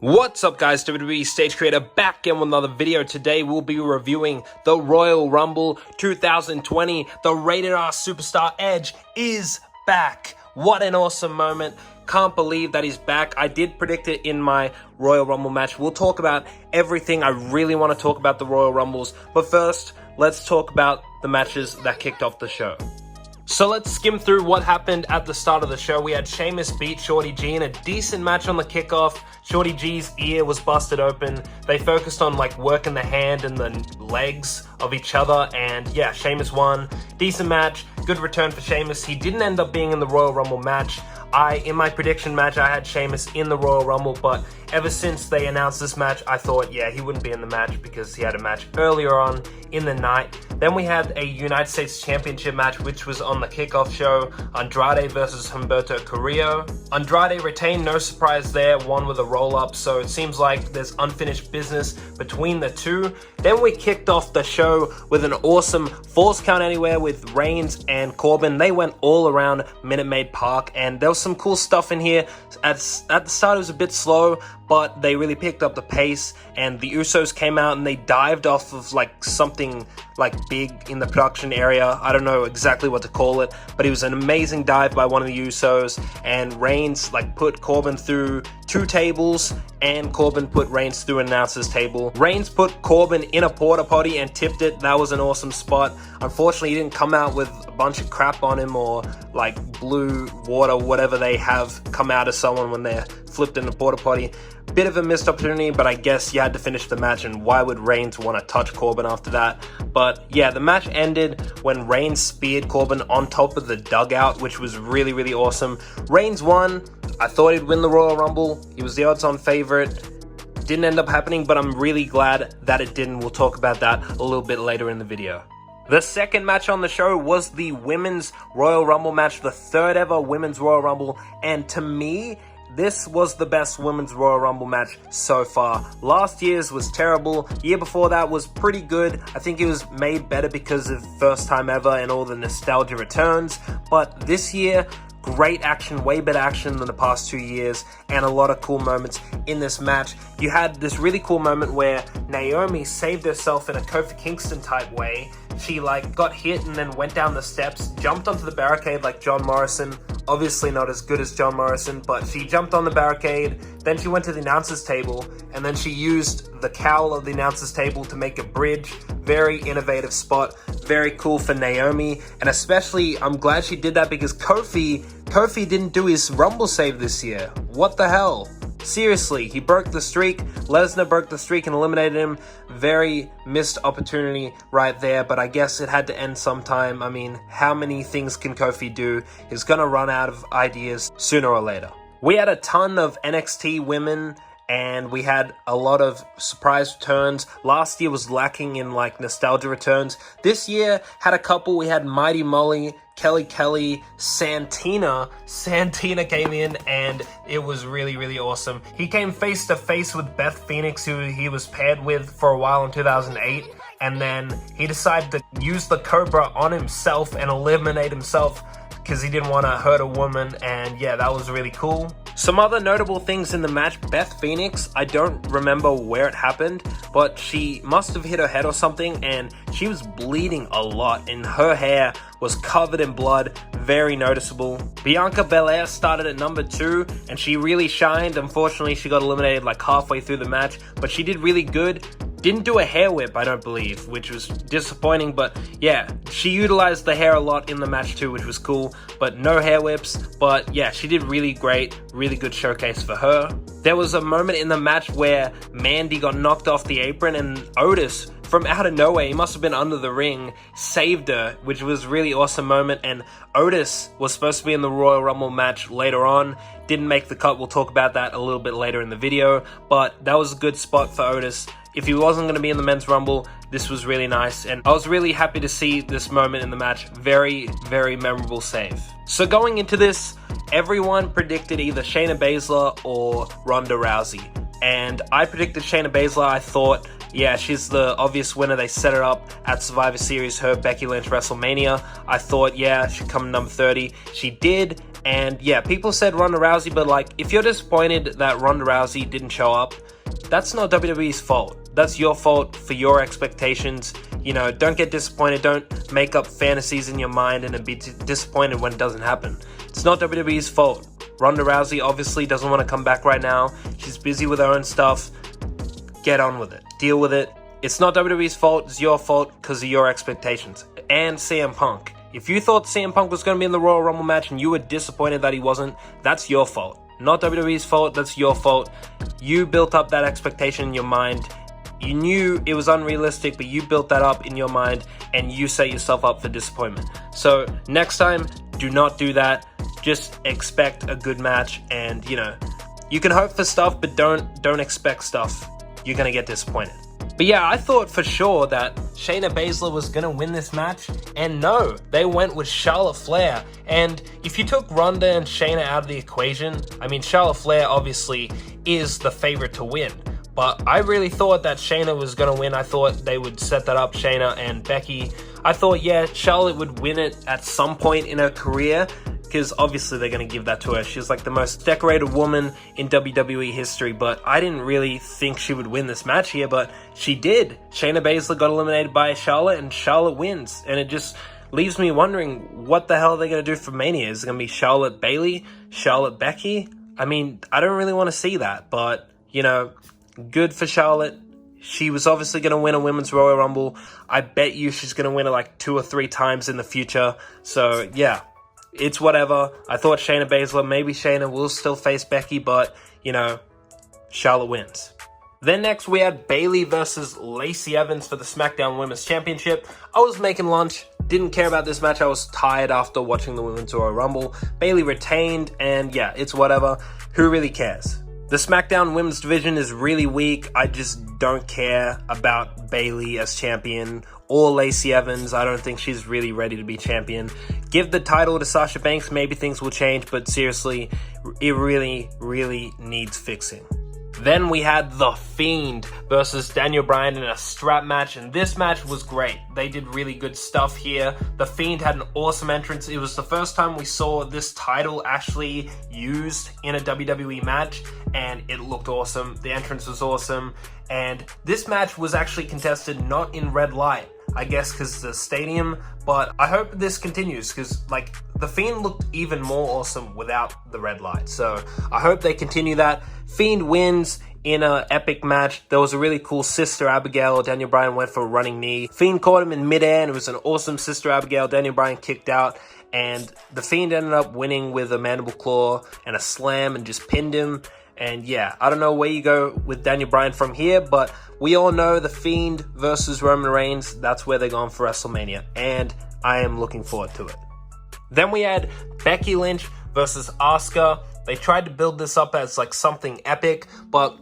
What's up guys, WWE Stage Creator back in with another video. Today we'll be reviewing the Royal Rumble 2020. The Rated R Superstar Edge is back. What an awesome moment. Can't believe that he's back. I did predict it in my Royal Rumble match. We'll talk about everything. I really want to talk about the Royal Rumbles. But first, let's talk about the matches that kicked off the show. So let's skim through what happened at the start of the show. We had Sheamus beat Shorty G in a decent match on the kickoff. Shorty G's ear was busted open. They focused on like working the hand and the legs of each other, and yeah, Sheamus won. Decent match, good return for Sheamus. He didn't end up being in the Royal Rumble match. In my prediction match, I had Sheamus in the Royal Rumble, but ever since they announced this match, I thought, yeah, he wouldn't be in the match because he had a match earlier on in the night. Then we had a United States Championship match, which was on the kickoff show. Andrade versus Humberto Carillo. Andrade retained, no surprise there, won with a roll-up, so it seems like there's unfinished business between the two. Then we kicked off the show with an awesome Falls Count Anywhere with Reigns and Corbin. They went all around Minute Maid Park, and there was some cool stuff in here. At the start it was a bit slow, but they really picked up the pace, and the Usos came out and they dived off of like something like big in the production area. I don't know exactly what to call it, but it was an amazing dive by one of the Usos, and Reigns like put Corbin through 2 tables, and Corbin put Reigns through an announcer's table. Reigns put Corbin in a porta potty and tipped it. That was an awesome spot. Unfortunately, he didn't come out with a bunch of crap on him or like blue water, whatever they have come out of someone when they're flipped in the porta potty. Bit of a missed opportunity, but I guess you had to finish the match, and why would Reigns want to touch Corbin after that? But yeah, the match ended when Reigns speared Corbin on top of the dugout, which was really, really awesome. Reigns won. I thought he'd win the Royal Rumble. He was the odds-on favorite. Didn't end up happening, but I'm really glad that it didn't. We'll talk about that a little bit later in the video. The second match on the show was the Women's Royal Rumble match, the 3rd ever Women's Royal Rumble, and to me, this was the best Women's Royal Rumble match so far. Last year's was terrible. Year before that was pretty good. I think it was made better because of first time ever and all the nostalgia returns. But this year, great action, way better action than the past 2 years, and a lot of cool moments in this match. You had this really cool moment where Naomi saved herself in a Kofi Kingston type way. She like got hit and then went down the steps, jumped onto the barricade like John Morrison. Obviously not as good as John Morrison, but she jumped on the barricade, then she went to the announcer's table, and then she used the cowl of the announcer's table to make a bridge. Very innovative spot, very cool for Naomi, and especially I'm glad she did that because Kofi didn't do his Rumble save this year. What the hell? Seriously, he broke the streak. Lesnar broke the streak and eliminated him. Very missed opportunity right there, but I guess it had to end sometime. I mean, how many things can Kofi do? He's gonna run out of ideas sooner or later. We had a ton of NXT women, and we had a lot of surprise returns. Last year was lacking in like nostalgia returns. This year had a couple. We had Mighty Molly, Kelly, Santina. Santina came in and it was really, really awesome. He came face to face with Beth Phoenix, who he was paired with for a while in 2008. And then he decided to use the Cobra on himself and eliminate himself because he didn't want to hurt a woman, and yeah, that was really cool. Some other notable things in the match, Beth Phoenix, I don't remember where it happened, but she must have hit her head or something, and she was bleeding a lot, and her hair was covered in blood, very noticeable. Bianca Belair started at number 2, and she really shined. Unfortunately, she got eliminated like halfway through the match, but she did really good. Didn't do a hair whip, I don't believe, which was disappointing, but yeah, she utilized the hair a lot in the match too, which was cool, but no hair whips. But yeah, she did really great, really good showcase for her. There was a moment in the match where Mandy got knocked off the apron, and Otis, from out of nowhere, he must have been under the ring, saved her, which was a really awesome moment. And Otis was supposed to be in the Royal Rumble match later on, didn't make the cut. We'll talk about that a little bit later in the video, but that was a good spot for Otis. If he wasn't going to be in the Men's Rumble, this was really nice, and I was really happy to see this moment in the match. Very, very memorable save. So going into this, everyone predicted either Shayna Baszler or Ronda Rousey, and I predicted Shayna Baszler. I thought yeah, she's the obvious winner. They set her up at Survivor Series, her Becky Lynch WrestleMania. I thought, yeah, she'd come number 30. She did, and yeah, people said Ronda Rousey, but like, if you're disappointed that Ronda Rousey didn't show up, that's not WWE's fault. That's your fault for your expectations. You know, don't get disappointed. Don't make up fantasies in your mind and then be disappointed when it doesn't happen. It's not WWE's fault. Ronda Rousey obviously doesn't want to come back right now. She's busy with her own stuff. Get on with it. Deal with it. It's not WWE's fault. It's your fault because of your expectations. And CM Punk. If you thought CM Punk was going to be in the Royal Rumble match and you were disappointed that he wasn't, that's your fault. Not WWE's fault. That's your fault. You built up that expectation in your mind. You knew it was unrealistic, but you built that up in your mind and you set yourself up for disappointment. So next time, do not do that. Just expect a good match, and you know, you can hope for stuff, but don't expect stuff. You're gonna get disappointed. But yeah, I thought for sure that Shayna Baszler was gonna win this match, and no, they went with Charlotte Flair. And if you took Ronda and Shayna out of the equation, I mean, Charlotte Flair obviously is the favorite to win. But I really thought that Shayna was going to win. I thought they would set that up, Shayna and Becky. I thought, yeah, Charlotte would win it at some point in her career, because obviously they're going to give that to her. She's like the most decorated woman in WWE history, but I didn't really think she would win this match here, but she did. Shayna Baszler got eliminated by Charlotte, and Charlotte wins. And it just leaves me wondering, what the hell are they going to do for Mania? Is it going to be Charlotte Bayley? Charlotte Becky? I mean, I don't really want to see that, but, you know, good for Charlotte. She was obviously going to win a Women's Royal Rumble. I bet you she's going to win it like 2 or 3 times in the future. So, yeah, it's whatever. I thought Shayna Baszler, maybe Shayna will still face Becky, but, you know, Charlotte wins. Then next we had Bayley versus Lacey Evans for the SmackDown Women's Championship. I was making lunch, didn't care about this match. I was tired after watching the Women's Royal Rumble. Bayley retained, and yeah, it's whatever. Who really cares? The SmackDown Women's division is really weak. I just don't care about Bayley as champion or Lacey Evans. I don't think she's really ready to be champion. Give the title to Sasha Banks, maybe things will change, but seriously, it really, really needs fixing. Then we had The Fiend versus Daniel Bryan in a strap match, and this match was great. They did really good stuff here. The Fiend had an awesome entrance. It was the first time we saw this title actually used in a WWE match, and it looked awesome. The entrance was awesome, and this match was actually contested not in red light, I guess because it's a stadium, but I hope this continues because, like, The Fiend looked even more awesome without the red light. So I hope they continue that. Fiend wins in an epic match. There was a really cool Sister Abigail. Daniel Bryan went for a running knee. Fiend caught him in midair, and it was an awesome Sister Abigail. Daniel Bryan kicked out, and The Fiend ended up winning with a mandible claw and a slam and just pinned him. And yeah, I don't know where you go with Daniel Bryan from here, but we all know The Fiend versus Roman Reigns, that's where they're going for WrestleMania, and I am looking forward to it. Then we had Becky Lynch versus Asuka. They tried to build this up as like something epic, but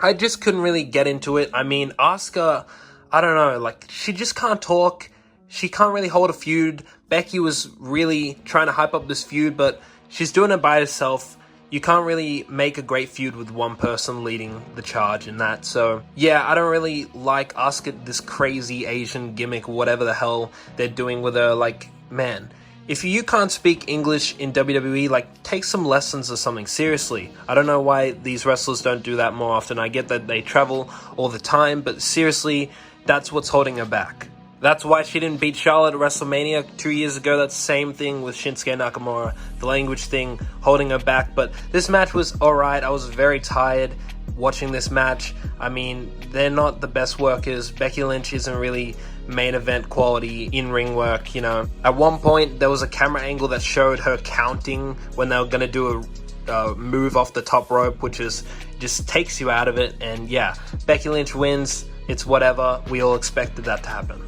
I just couldn't really get into it. I mean, Asuka, I don't know, like, she just can't talk. She can't really hold a feud. Becky was really trying to hype up this feud, but she's doing it by herself. You can't really make a great feud with one person leading the charge in that. So, yeah, I don't really like Asuka, this crazy Asian gimmick, whatever the hell they're doing with her. Like, man, if you can't speak English in WWE, like, take some lessons or something. Seriously. I don't know why these wrestlers don't do that more often. I get that they travel all the time, but seriously, that's what's holding her back. That's why she didn't beat Charlotte at WrestleMania 2 years ago. That's the same thing with Shinsuke Nakamura. The language thing holding her back. But this match was alright. I was very tired watching this match. I mean, they're not the best workers. Becky Lynch isn't really main event quality in-ring work, you know. At one point, there was a camera angle that showed her counting when they were going to do a move off the top rope, which is just takes you out of it. And yeah, Becky Lynch wins. It's whatever. We all expected that to happen.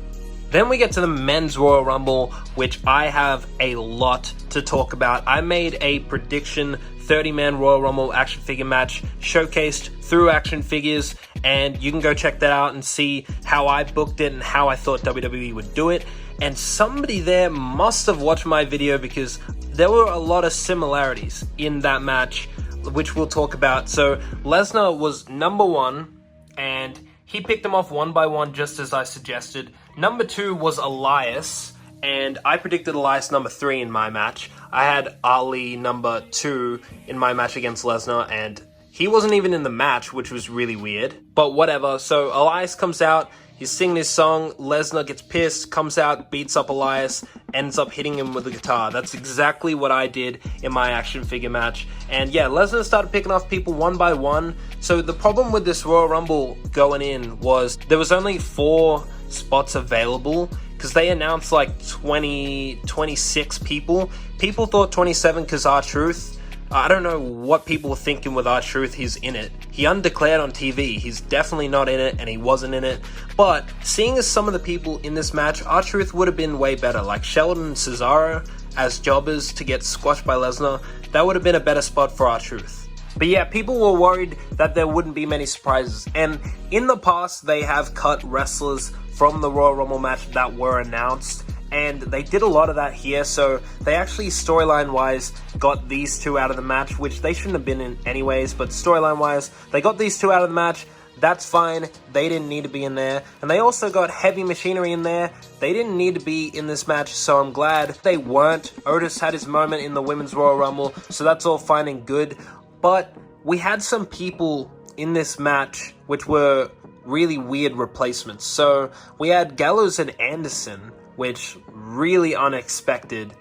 Then we get to the Men's Royal Rumble, which I have a lot to talk about. I made a prediction 30-man Royal Rumble action figure match showcased through action figures, and you can go check that out and see how I booked it and how I thought WWE would do it. And somebody there must have watched my video because there were a lot of similarities in that match, which we'll talk about. So Lesnar was number 1, and he picked them off one by one just as I suggested. Number 2 was Elias, and I predicted Elias number 3 in my match. I had Ali number 2 in my match against Lesnar, and he wasn't even in the match, which was really weird. But whatever, so Elias comes out, he's singing his song, Lesnar gets pissed, comes out, beats up Elias, ends up hitting him with the guitar. That's exactly what I did in my action figure match. And yeah, Lesnar started picking off people one by one. So the problem with this Royal Rumble going in was there was only 4 spots available, because they announced like 26 people. People thought 27 because R-Truth. I don't know what people were thinking with R-Truth. He's in it. He undeclared on TV. He's definitely not in it, and he wasn't in it. But seeing as some of the people in this match, R-Truth would have been way better. Like Sheldon and Cesaro as jobbers to get squashed by Lesnar, that would have been a better spot for R-Truth. But yeah, people were worried that there wouldn't be many surprises. And in the past, they have cut wrestlers from the Royal Rumble match that were announced, and they did a lot of that here. So they actually storyline-wise got these 2 out of the match, which they shouldn't have been in anyways, but storyline-wise, they got these 2 out of the match. That's fine. They didn't need to be in there. And they also got Heavy Machinery in there. They didn't need to be in this match, so I'm glad they weren't. Otis had his moment in the Women's Royal Rumble, so that's all fine and good. But we had some people in this match which were really weird replacements. So we had Gallows and Anderson, which really unexpected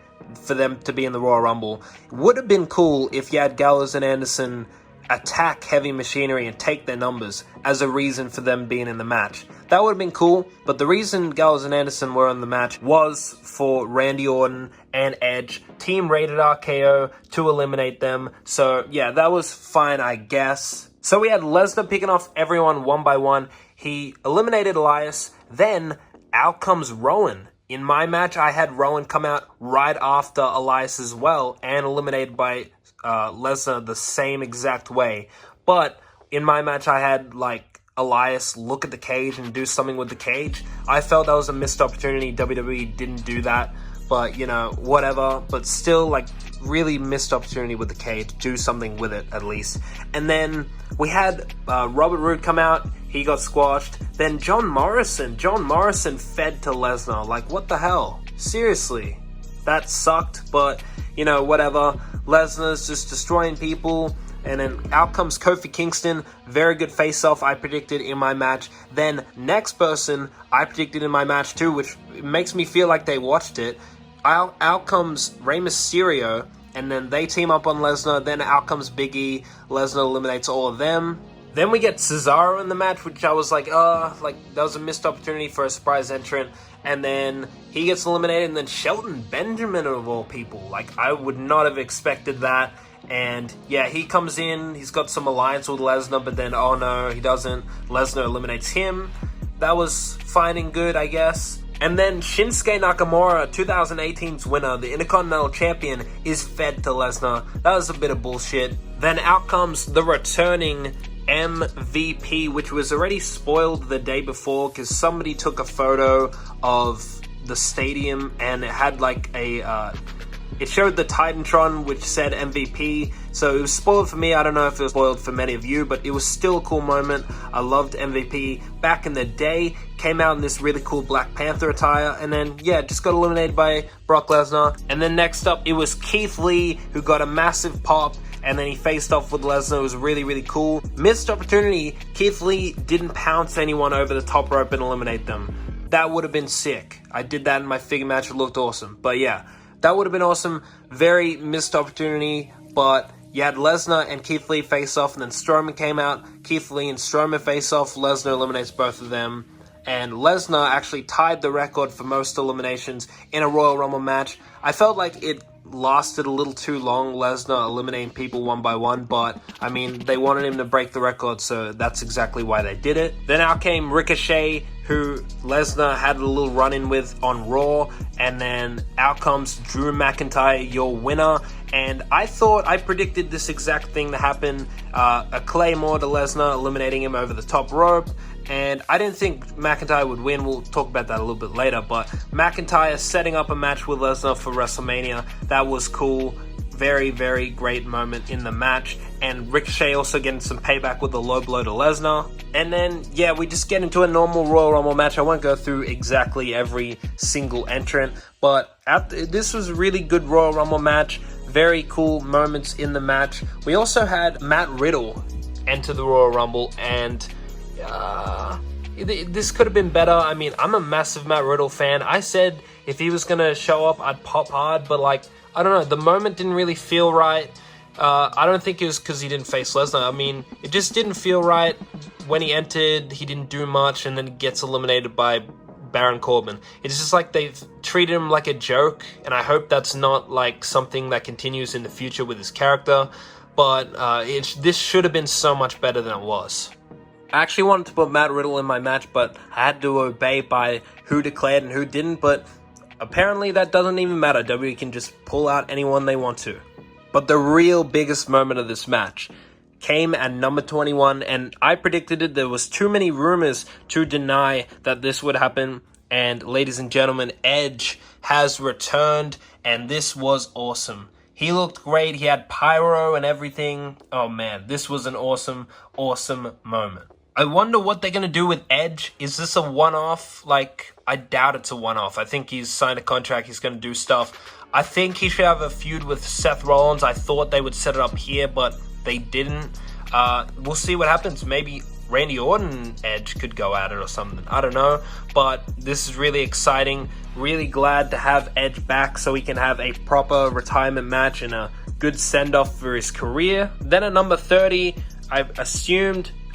for them to be in the Royal Rumble. It would have been cool if you had Gallows and Anderson attack Heavy Machinery and take their numbers as a reason for them being in the match. That would have been cool, but the reason Gallows and Anderson were in the match was for Randy Orton and Edge, Team Rated RKO, to eliminate them. So yeah, that was fine, I guess. So we had Lesnar picking off everyone one by one. He eliminated Elias, then out comes Rowan. In my match, I had Rowan come out right after Elias as well and eliminated by Lesnar the same exact way. But in my match, I had like Elias look at the cage and do something with the cage. I felt that was a missed opportunity. WWE didn't do that, but you know, whatever. But still, like, really missed opportunity with the cage. Do something with it at least. And then we had Robert Roode come out. He got squashed. Then John Morrison fed to Lesnar. Like, what the hell? Seriously. That sucked, but, you know, whatever. Lesnar's just destroying people. And then out comes Kofi Kingston. Very good face-off, I predicted in my match. Then next person, I predicted in my match too, which makes me feel like they watched it. Out comes Rey Mysterio. And then they team up on Lesnar. Then out comes Big E. Lesnar eliminates all of them. Then we get Cesaro in the match, which I was like, that was a missed opportunity for a surprise entrant. And then he gets eliminated, and then Shelton Benjamin of all people. Like, I would not have expected that. And yeah, he comes in, he's got some alliance with Lesnar, but then, oh no, he doesn't. Lesnar eliminates him. That was fine and good, I guess. And then Shinsuke Nakamura, 2018's winner, the Intercontinental Champion, is fed to Lesnar. That was a bit of bullshit. Then out comes the returning MVP, which was already spoiled the day before because somebody took a photo of the stadium and it had like it showed the Titantron which said MVP, so it was spoiled for me. I don't know if it was spoiled for many of you, but it was still a cool moment. I loved MVP back in the day. Came out in this really cool Black Panther attire, and then yeah, just got eliminated by Brock Lesnar. And then next up, it was Keith Lee, who got a massive pop, and then he faced off with Lesnar. It was really, really cool. Missed opportunity. Keith Lee didn't pounce anyone over the top rope and eliminate them. That would have been sick. I did that in my figure match. It looked awesome. But yeah, that would have been awesome. Very missed opportunity, but you had Lesnar and Keith Lee face off, and then Strowman came out. Keith Lee and Strowman face off. Lesnar eliminates both of them. And Lesnar actually tied the record for most eliminations in a Royal Rumble match. I felt like it lasted a little too long, Lesnar eliminating people one by one, but I mean, they wanted him to break the record, so that's exactly why they did it. Then out came Ricochet, who Lesnar had a little run-in with on Raw, and then out comes Drew McIntyre, your winner. And I predicted this exact thing to happen, a Claymore to Lesnar, eliminating him over the top rope. And I didn't think McIntyre would win. We'll talk about that a little bit later. But McIntyre setting up a match with Lesnar for WrestleMania. That was cool. Very, very great moment in the match. and Ricochet also getting some payback with a low blow to Lesnar. And then, yeah, we just get into a normal Royal Rumble match. I won't go through exactly every single entrant, but this was a really good Royal Rumble match. Very cool moments in the match. We also had Matt Riddle enter the Royal Rumble, and this could have been better. I mean, I'm a massive Matt Riddle fan. I said if he was going to show up, I'd pop hard, but like, I don't know, the moment didn't really feel right. I don't think it was because he didn't face Lesnar. I mean, it just didn't feel right. When he entered, he didn't do much, and then he gets eliminated by Baron Corbin. It's just like they've treated him like a joke, and I hope that's not like something that continues in the future with his character, but this should have been so much better than it was. I actually wanted to put Matt Riddle in my match, but I had to obey by who declared and who didn't, but apparently that doesn't even matter. WWE can just pull out anyone they want to. But the real biggest moment of this match came at number 21, and I predicted it. There was too many rumors to deny that this would happen. And ladies and gentlemen, Edge has returned, and this was awesome. He looked great. He had pyro and everything. Oh man, this was an awesome, awesome moment. I wonder what they're going to do with Edge. Is this a one-off? Like, I doubt it's a one-off. I think he's signed a contract. He's going to do stuff. I think he should have a feud with Seth Rollins. I thought they would set it up here, but they didn't. We'll see what happens. Maybe Randy Orton and Edge could go at it or something. I don't know. But this is really exciting. Really glad to have Edge back so he can have a proper retirement match and a good send-off for his career. Then at number 30,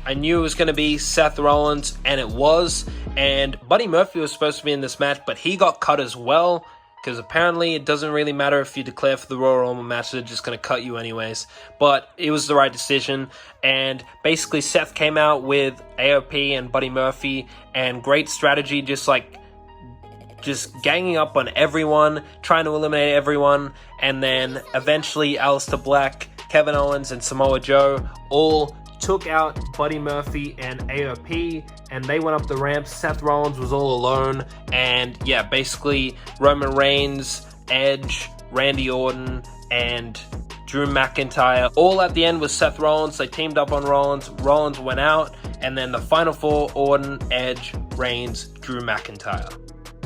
I knew it was going to be Seth Rollins, and it was. And Buddy Murphy was supposed to be in this match, but he got cut as well. Because apparently it doesn't really matter if you declare for the Royal Rumble match, they're just going to cut you anyways. But it was the right decision. And basically Seth came out with AOP and Buddy Murphy, and great strategy, just ganging up on everyone, trying to eliminate everyone. And then eventually Aleister Black, Kevin Owens, and Samoa Joe all took out Buddy Murphy and AOP, and they went up the ramp. Seth Rollins was all alone, and yeah, basically Roman Reigns, Edge, Randy Orton, and Drew McIntyre all at the end with Seth Rollins. They teamed up on Rollins. Rollins went out, and then the final four: Orton, Edge, Reigns, Drew McIntyre.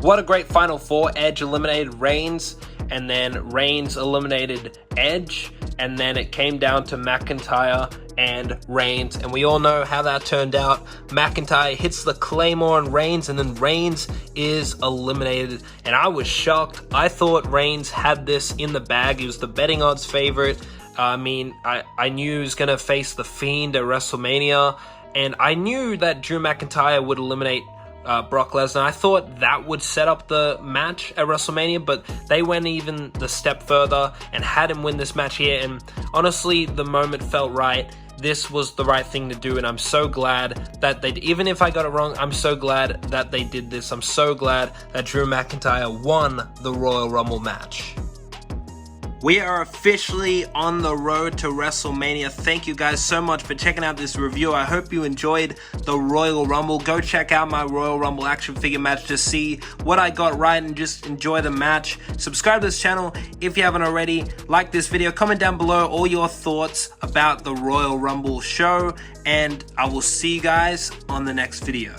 What a great final four. Edge eliminated Reigns, and then Reigns eliminated Edge, and then it came down to McIntyre and Reigns, and we all know how that turned out. McIntyre hits the Claymore on Reigns, and then Reigns is eliminated, and I was shocked. I thought Reigns had this in the bag. He was the betting odds favorite. I mean, I knew he was going to face The Fiend at WrestleMania, and I knew that Drew McIntyre would eliminate Brock Lesnar. I thought that would set up the match at WrestleMania, but they went even the step further and had him win this match here, and honestly, the moment felt right. This was the right thing to do, and I'm so glad that even if I got it wrong, I'm so glad that they did this. I'm so glad that Drew McIntyre won the Royal Rumble match. We are officially on the road to WrestleMania. Thank you guys so much for checking out this review. I hope you enjoyed the Royal Rumble. Go check out my Royal Rumble action figure match to see what I got right and just enjoy the match. Subscribe to this channel if you haven't already. Like this video. Comment down below all your thoughts about the Royal Rumble show. And I will see you guys on the next video.